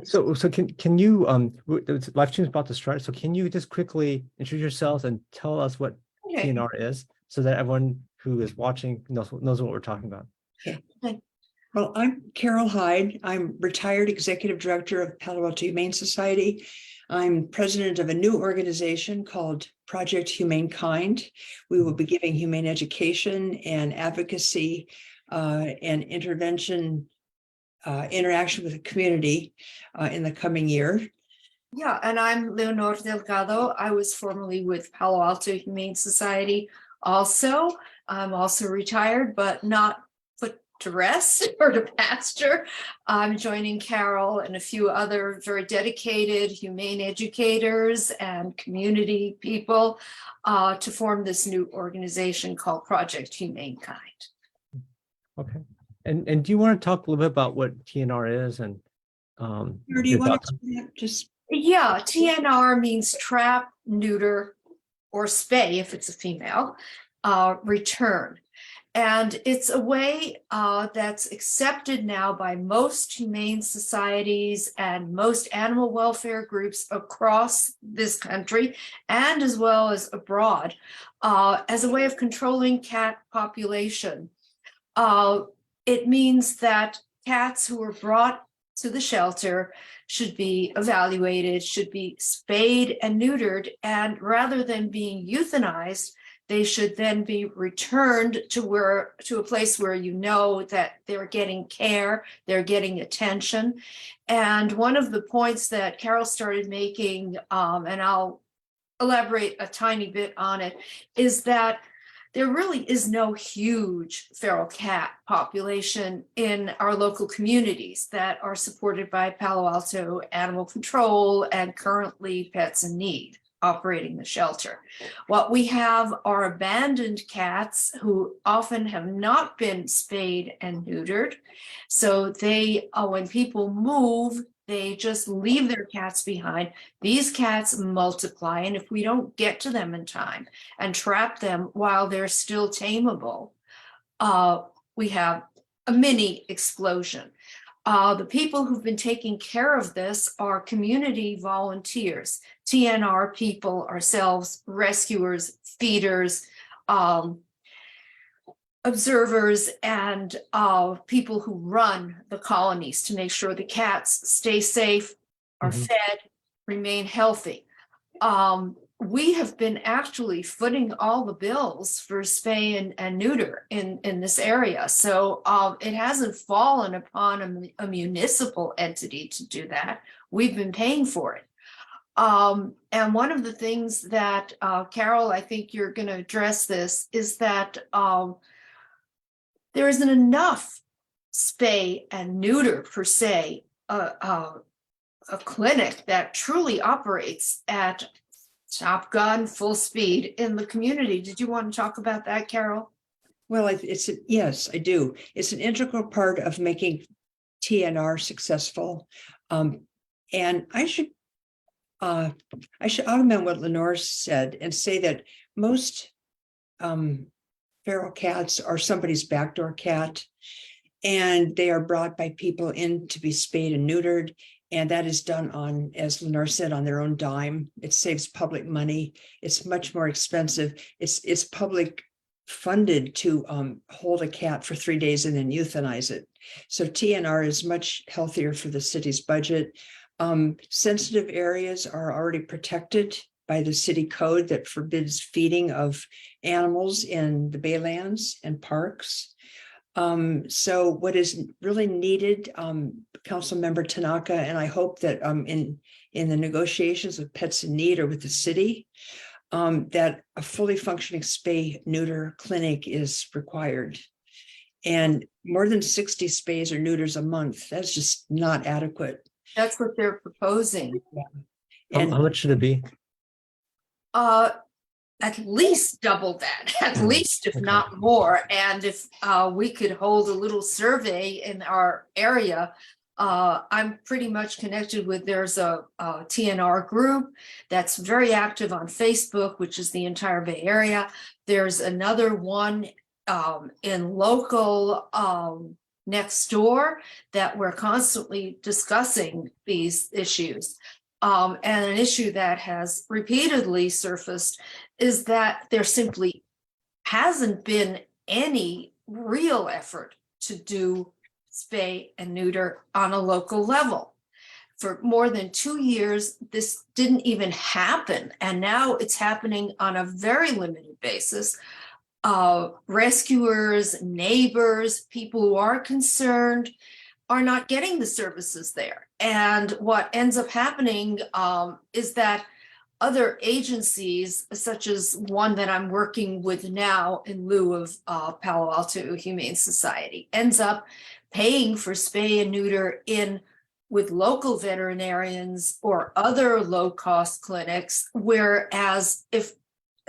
So can you the live stream's about to start, so can you just quickly introduce yourselves and tell us what Okay. TNR is, so that everyone who is watching knows what we're talking about? Okay. Well, I'm Carol Hyde. I'm retired executive director of Palo Alto Humane Society. I'm president of a new organization called Project Humankind. We will be giving humane education and advocacy and intervention interaction with the community in the coming year. Yeah, and I'm Leonardo Delgado. I was formerly with Palo Alto Humane Society also. I'm also retired, but not put to rest or to pasture. I'm joining Carol and a few other very dedicated humane educators and community people to form this new organization called Project Humankind. Okay. And do you want to talk a little bit about what TNR is and Or do you want to just? Yeah, TNR means trap, neuter, or spay if it's a female, return. And it's a way that's accepted now by most humane societies and most animal welfare groups across this country and as well as abroad as a way of controlling cat population. It means that cats who are brought to the shelter should be evaluated, should be spayed and neutered, and rather than being euthanized, they should then be returned to a place where you know that they're getting care, they're getting attention. And one of the points that Carol started making, and I'll elaborate a tiny bit on it, is that there really is no huge feral cat population in our local communities that are supported by Palo Alto Animal Control and currently Pets in Need operating the shelter. What we have are abandoned cats who often have not been spayed and neutered. So they, when people move, they just leave their cats behind. These cats multiply, and if we don't get to them in time and trap them while they're still tameable, we have a mini explosion. The people who've been taking care of this are community volunteers, TNR people, ourselves, rescuers, feeders, observers, and people who run the colonies to make sure the cats stay safe, are fed, remain healthy. We have been actually footing all the bills for spay and neuter in this area. So it hasn't fallen upon a municipal entity to do that. We've been paying for it. And one of the things that, Carol, I think you're going to address this, is that there isn't enough spay and neuter per se, a clinic that truly operates at Top Gun, full speed in the community. Did you want to talk about that, Carol? Well, yes, I do. It's an integral part of making TNR successful. And I should augment what Lenore said and say that most feral cats are somebody's backdoor cat, and they are brought by people in to be spayed and neutered. And that is done on, as Lenore said, on their own dime. It saves public money. It's much more expensive. It's public funded to hold a cat for 3 days and then euthanize it. So TNR is much healthier for the city's budget. Sensitive areas are already protected by the city code that forbids feeding of animals in the baylands and parks. So what is really needed, Councilmember Tanaka, and I hope that in the negotiations with Pets in Need or with the city, that a fully functioning spay neuter clinic is required. And more than 60 spays or neuters a month, that's just not adequate. That's what they're proposing. Yeah. How much should it be? At least double that, at least, if not more. And if we could hold a little survey in our area, I'm pretty much connected with, there's a TNR group that's very active on Facebook, which is the entire Bay Area. There's another one in local next door that we're constantly discussing these issues. And an issue that has repeatedly surfaced is that there simply hasn't been any real effort to do spay and neuter on a local level. For more than 2 years, this didn't even happen. And now it's happening on a very limited basis. Rescuers, neighbors, people who are concerned are not getting the services there. And what ends up happening is that other agencies, such as one that I'm working with now in lieu of Palo Alto Humane Society, ends up paying for spay and neuter in with local veterinarians or other low-cost clinics, whereas if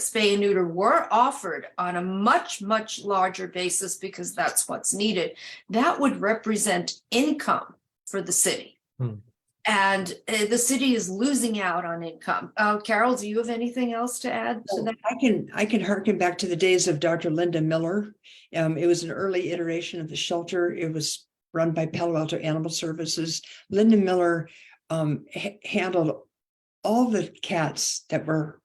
spay and neuter were offered on a much, much larger basis, because that's what's needed, that would represent income for the city. And the city is losing out on income. Carol, do you have anything else to add to that? I can harken back to the days of Dr. Linda Miller. It was an early iteration of the shelter. It was run by Palo Alto Animal Services. Linda Miller handled all the cats that were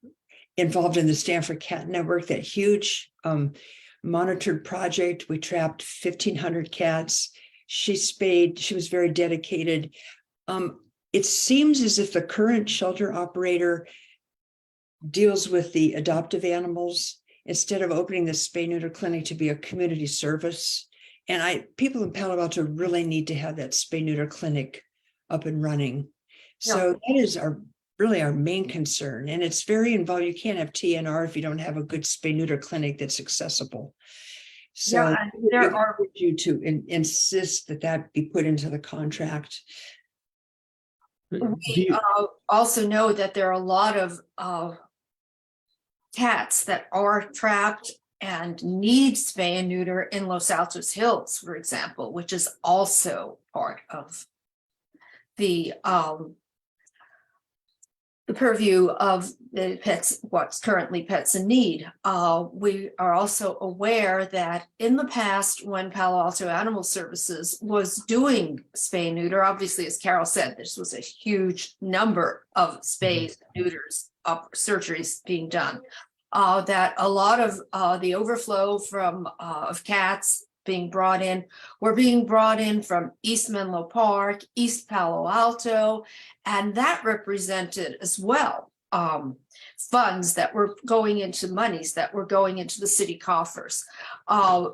involved in the Stanford Cat Network, that huge monitored project. We trapped 1,500 cats. She spayed. She was very dedicated. It seems as if the current shelter operator deals with the adoptive animals instead of opening the spay neuter clinic to be a community service. And people in Palo Alto really need to have that spay neuter clinic up and running. So that is really our main concern. And it's very involved. You can't have TNR if you don't have a good spay neuter clinic that's accessible. So there are you to insist that be put into the contract. We also know that there are a lot of cats that are trapped and need spay and neuter in Los Altos Hills, for example, which is also part of the purview of the pets, what's currently pets in need. We are also aware that in the past, when Palo Alto Animal Services was doing spay and neuter, obviously, as Carol said, this was a huge number of spays and neuters, surgeries being done. That a lot of the overflow from of cats being brought in were being brought in from East Menlo Park, East Palo Alto, and that represented as well funds that were going into monies that were going into the city coffers,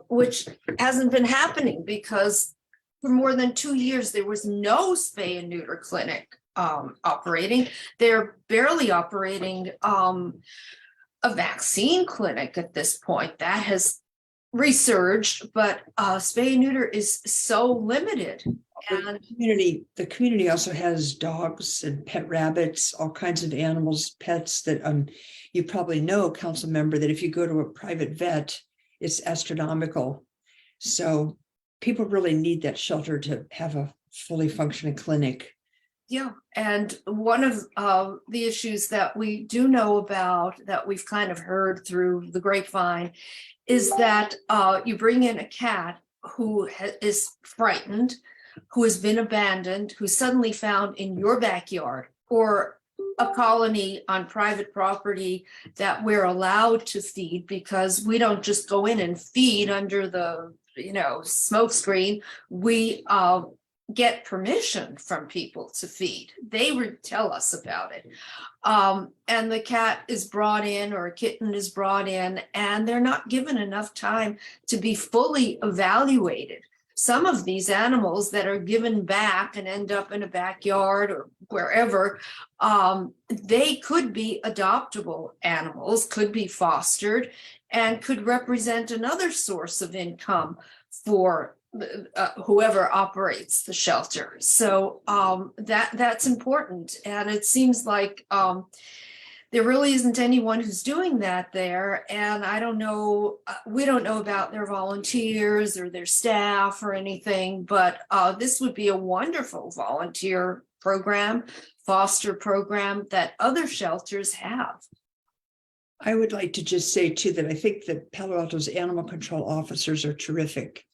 which hasn't been happening because for more than 2 years there was no spay and neuter clinic operating. They're barely operating a vaccine clinic at this point. That has resurged, but spay and neuter is so limited. And the community also has dogs and pet rabbits, all kinds of animals, pets that you probably know, council member, that if you go to a private vet, it's astronomical. So people really need that shelter to have a fully functioning clinic. Yeah, and one of the issues that we do know about that we've kind of heard through the grapevine is that you bring in a cat who is frightened, who has been abandoned, who's suddenly found in your backyard, or a colony on private property that we're allowed to feed, because we don't just go in and feed under the smoke screen. We get permission from people to feed. They would tell us about it. And the cat is brought in, or a kitten is brought in, and they're not given enough time to be fully evaluated. Some of these animals that are given back and end up in a backyard or wherever, they could be adoptable animals, could be fostered, and could represent another source of income for whoever operates the shelter. So that's important. And it seems like there really isn't anyone who's doing that there. And I don't know, we don't know about their volunteers or their staff or anything, but this would be a wonderful volunteer program, foster program that other shelters have. I would like to just say too that I think that Palo Alto's animal control officers are terrific.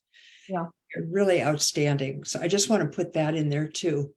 Yeah. They're really outstanding. So I just want to put that in there too.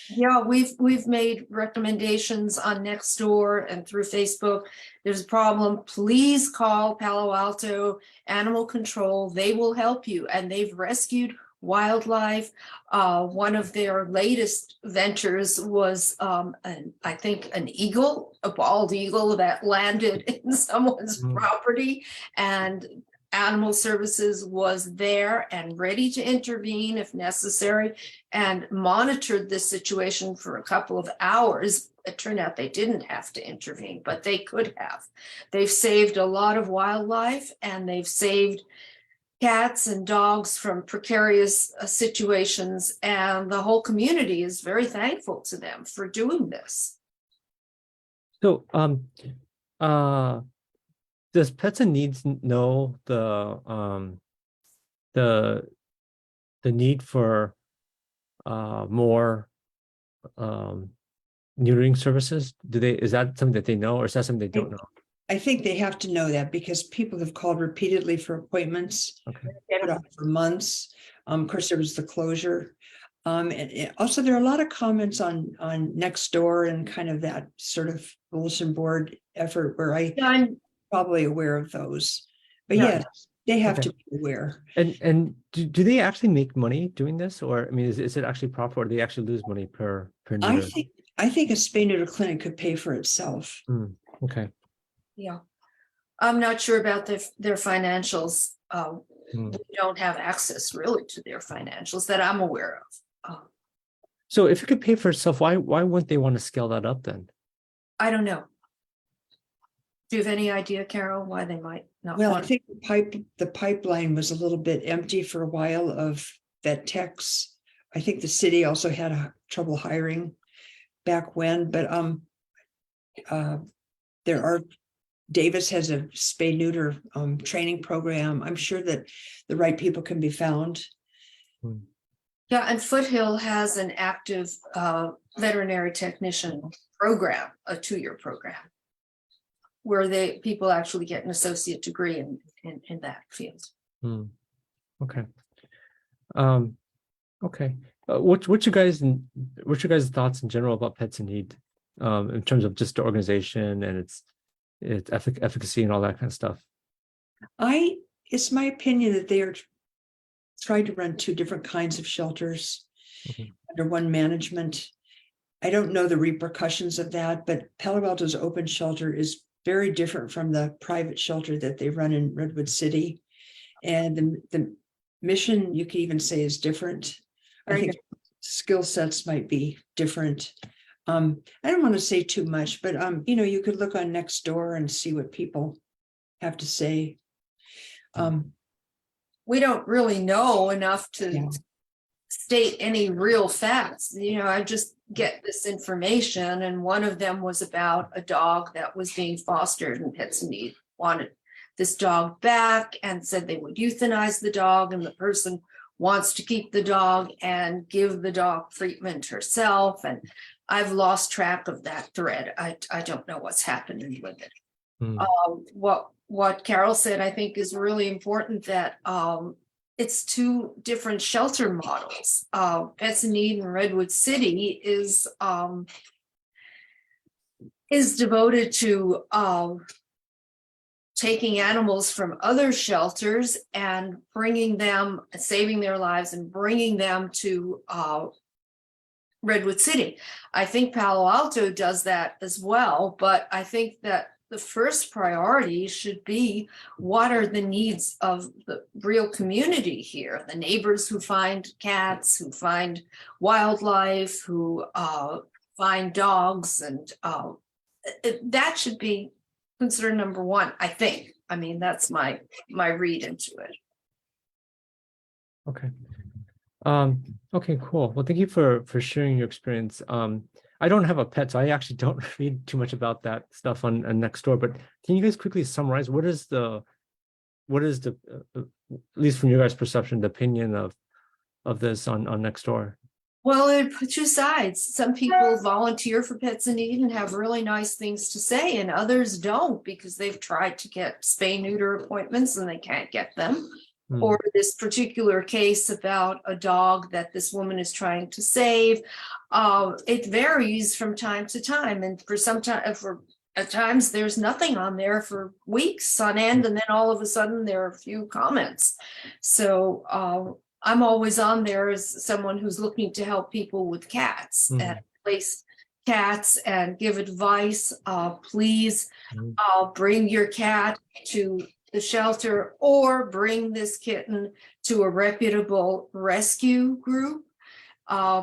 Yeah, we've made recommendations on Nextdoor and through Facebook. There's a problem, please call Palo Alto Animal Control. They will help you, and they've rescued wildlife. One of their latest ventures was I think an eagle, a bald eagle that landed in someone's property, and Animal Services was there and ready to intervene if necessary, and monitored this situation for a couple of hours. It turned out they didn't have to intervene, but they could have. They've saved a lot of wildlife, and they've saved cats and dogs from precarious situations, and the whole community is very thankful to them for doing this. So, does Pets and Needs know the need for more neutering services? Is that something that they know, or is that something they don't know? I think they have to know that because people have called repeatedly for appointments. Okay. Put off for months. Of course, there was the closure. And also there are a lot of comments on Nextdoor and kind of that sort of bulletin board effort where I'm probably aware of those. But Yeah. yes, they have Okay. to be aware. And do they actually make money doing this, or I mean, is it actually profitable, or do they actually lose money per neuter? I think a spay neuter clinic could pay for itself. Okay. Yeah, I'm not sure about their financials. We don't have access really to their financials that I'm aware of. So if it could pay for itself, why wouldn't they want to scale that up then? I don't know. Do you have any idea, Carol, why they might not? Well, I want think the pipeline was a little bit empty for a while of vet techs. I think the city also had trouble hiring back when, but there are, Davis has a spay neuter training program. I'm sure that the right people can be found. Yeah, and Foothill has an active veterinary technician program, a 2-year program, where people actually get an associate degree in that field. Okay. Okay. What's your guys' thoughts in general about Pets in Need, in terms of just the organization and its efficacy and all that kind of stuff? It's my opinion that they are trying to run 2 different kinds of shelters under one management. I don't know the repercussions of that, but Palo Alto's open shelter is very different from the private shelter that they run in Redwood City. And the mission, you could even say, is different. I think skill sets might be different. I don't want to say too much, but you could look on Nextdoor and see what people have to say. We don't really know enough to state any real facts. I just get this information, and one of them was about a dog that was being fostered, and Pets in Need wanted this dog back and said they would euthanize the dog, and the person wants to keep the dog and give the dog treatment herself. And I've lost track of that thread. I don't know what's happening with it. What Carol said, I think, is really important, that it's 2 different shelter models. Pets in Need in Redwood City is devoted to taking animals from other shelters and bringing them, saving their lives and bringing them to Redwood City. I think Palo Alto does that as well, but I think that the first priority should be, what are the needs of the real community here? The neighbors who find cats, who find wildlife, who find dogs, and that should be considered number 1, I think. I mean, that's my read into it. Okay. Okay, cool. Well, thank you for sharing your experience. I don't have a pet, so I actually don't read too much about that stuff on Nextdoor, but can you guys quickly summarize what is the at least from your guys' perception, the opinion of this on Nextdoor? Well, it put 2 sides. Some people volunteer for Pets in Need and have really nice things to say, and others don't because they've tried to get spay neuter appointments and they can't get them. Mm. or this particular case about a dog that this woman is trying to save. It varies from time to time, and at times there's nothing on there for weeks on end, and then all of a sudden there are a few comments. So I'm always on there as someone who's looking to help people with cats and place cats and give advice. Please bring your cat to the shelter, or bring this kitten to a reputable rescue group,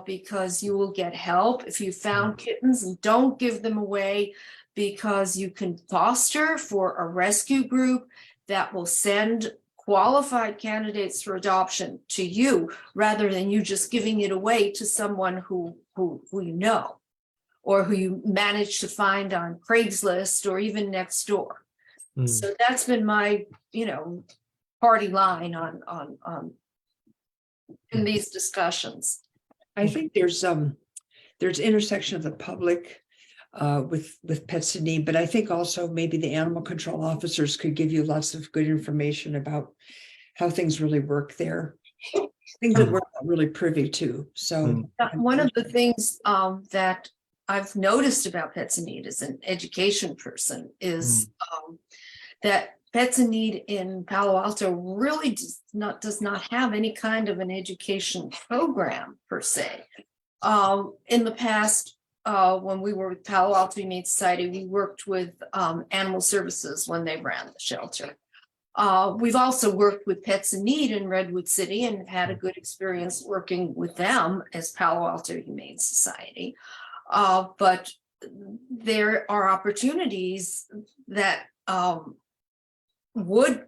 because you will get help. If you found kittens, don't give them away, because you can foster for a rescue group that will send qualified candidates for adoption to you, rather than you just giving it away to someone who you know, or who you manage to find on Craigslist or even next door. So that's been my, party line on in these discussions. I think there's intersection of the public with pets in need, but I think also maybe the animal control officers could give you lots of good information about how things really work there, things that we're not really privy to. So One of the things that I've noticed about Pets in Need as an education person is that Pets in Need in Palo Alto really does not have any kind of an education program per se. In the past, when we were with Palo Alto Humane Society, we worked with Animal Services when they ran the shelter. We've also worked with Pets in Need in Redwood City and had a good experience working with them as Palo Alto Humane Society. But there are opportunities that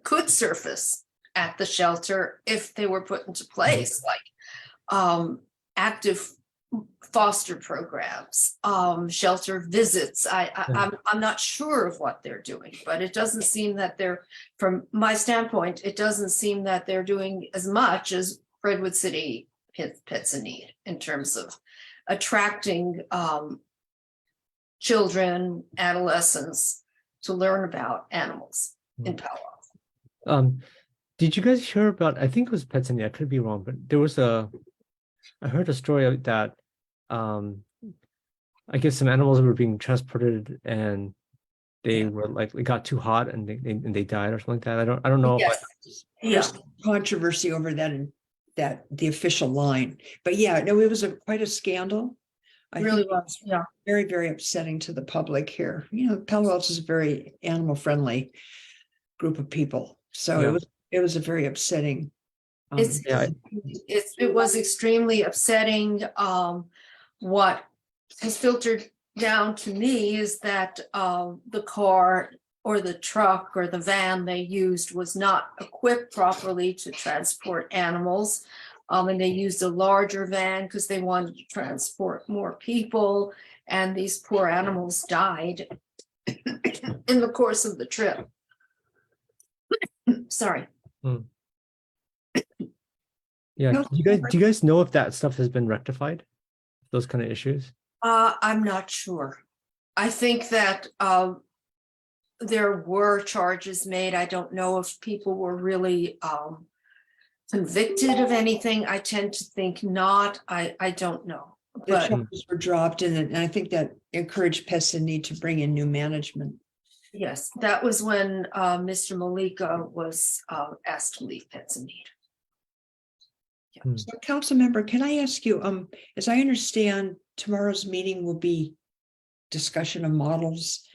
could surface at the shelter if they were put into place, like active foster programs, shelter visits. I'm not sure of what they're doing, but it doesn't seem that from my standpoint, it doesn't seem that they're doing as much as Redwood City Pets in Need in terms of attracting children, adolescents to learn about animals in Palo Alto. Did you guys hear about, I think it was Pets in Need, I could be wrong, but there was I heard a story that I guess some animals were being transported and they were like, it got too hot and they died or something like that. I don't know. Yes, there's controversy over that and that the official line, but yeah, no, it was quite a scandal. I Really think was, yeah. very, very upsetting to the public here. Palo Alto is a very animal friendly group of people, so it was a very upsetting. It was extremely upsetting. What has filtered down to me is that the car or the truck or the van they used was not equipped properly to transport animals. And they used a larger van because they wanted to transport more people. And these poor animals died in the course of the trip. Sorry. Yeah. Do you guys know if that stuff has been rectified? Those kind of issues? I'm not sure. I think that there were charges made. I don't know if people were really convicted of anything. I tend to think not. I don't know. The charges were dropped, and I think that encouraged Pets in Need to bring in new management. Yes, that was when Mr. Malika was asked to leave Pets in Need. So, council member, can I ask you, as I understand, tomorrow's meeting will be discussion of models,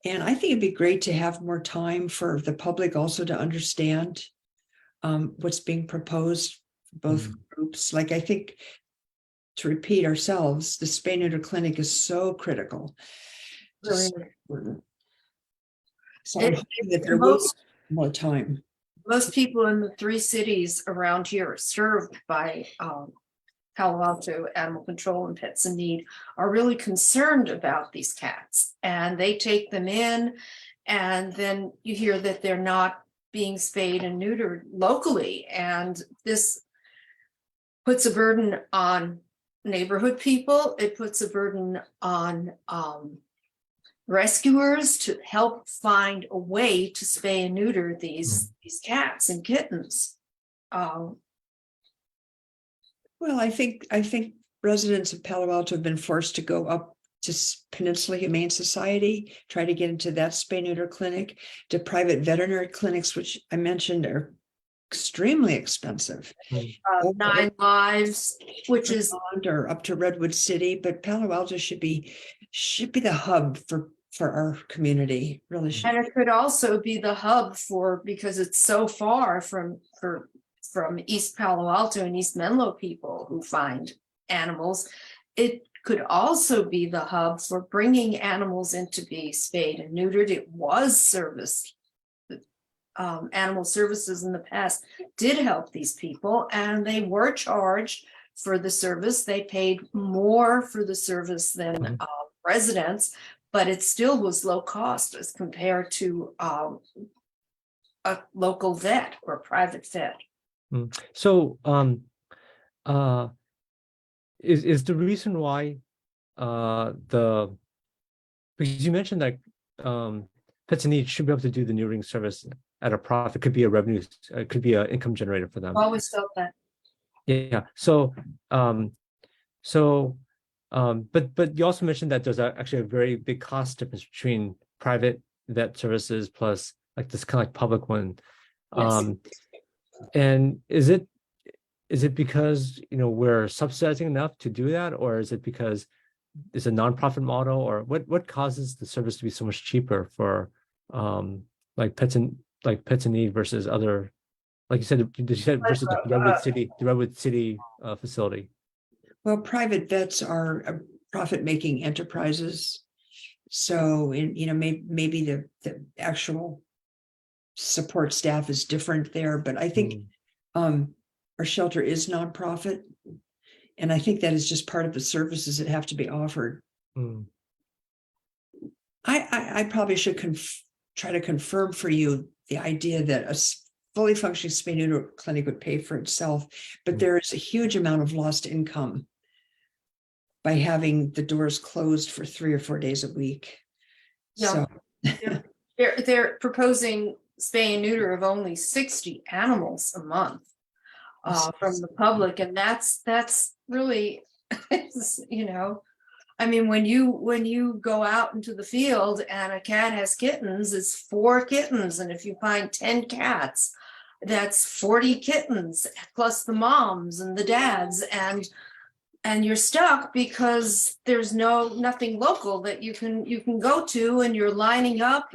and I think it'd be great to have more time for the public also to understand what's being proposed for both groups. Like, I think, to repeat ourselves, the Spay Neuter Clinic is so critical. Really. So I'm hoping that there will be more time. Most people in the 3 cities around here served by Palo Alto Animal Control and Pets in Need are really concerned about these cats, and they take them in, and then you hear that they're not being spayed and neutered locally, and this puts a burden on neighborhood people. It puts a burden on rescuers to help find a way to spay and neuter these cats and kittens. Well, I think residents of Palo Alto have been forced to go up to Peninsula Humane Society, try to get into that spay neuter clinic, to private veterinary clinics, which I mentioned are extremely expensive. 9 Lives, which is Or up to Redwood City, but Palo Alto should be the hub for our community, really should. and it could also be the hub because it's so far from East Palo Alto and East Menlo people who find animals. It could also be the hub for bringing animals in to be spayed and neutered. It was serviced. Animal services in the past did help these people, and they were charged for the service. They paid more for the service than residents, but it still was low cost as compared to a local vet or private vet. So, is the reason why because you mentioned that Pets in Need should be able to do the neutering service at a profit. It could be a revenue, it could be an income generator for them. Always felt that. Yeah. So, but you also mentioned that there's actually a very big cost difference between private vet services plus like this kind of like public one. Yes. And is it because we're subsidizing enough to do that, or is it because it's a nonprofit model, or what causes the service to be so much cheaper for like Pets in Need versus other, like you said versus the Redwood City facility? Well, private vets are profit-making enterprises, so maybe the actual support staff is different there, but I think our shelter is nonprofit, and I think that is just part of the services that have to be offered. I probably should try to confirm for you the idea that a fully functioning spay neuter clinic would pay for itself, but there is a huge amount of lost income by having the doors closed for 3 or 4 days a week. Yeah. So They're proposing spay and neuter of only 60 animals a month from the public, and that's really I mean, when you go out into the field and a cat has kittens, it's 4 kittens, and if you find 10 cats, that's 40 kittens plus the moms and the dads, and you're stuck because there's nothing local that you can go to, and you're lining up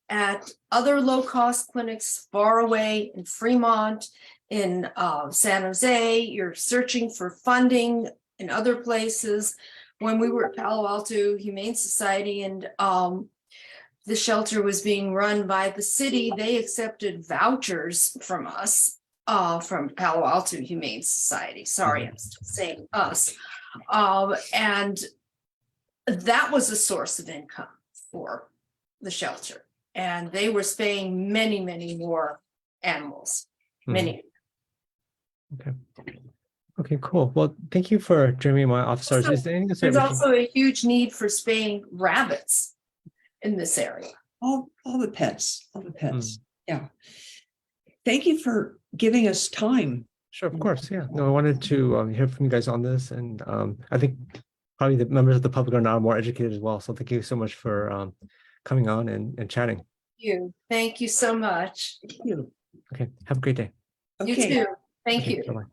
at other low-cost clinics far away in Fremont, in San Jose. You're searching for funding in other places. When we were at Palo Alto Humane Society and the shelter was being run by the city, they accepted vouchers from us, from Palo Alto Humane Society. Sorry, I'm still saying us. And that was a source of income for the shelter. And they were spaying many, many more animals, many. Okay, cool. Well, thank you for joining my officers. Is there anything There's also a huge need for spaying rabbits in this area. all the pets. Yeah. Thank you for giving us time. Sure, of course. Yeah. No, I wanted to hear from you guys on this, and I think probably the members of the public are now more educated as well. So thank you so much for coming on and chatting. Thank you so much. Thank you. Okay, have a great day. You Okay. too. Thank Okay, you. bye-bye.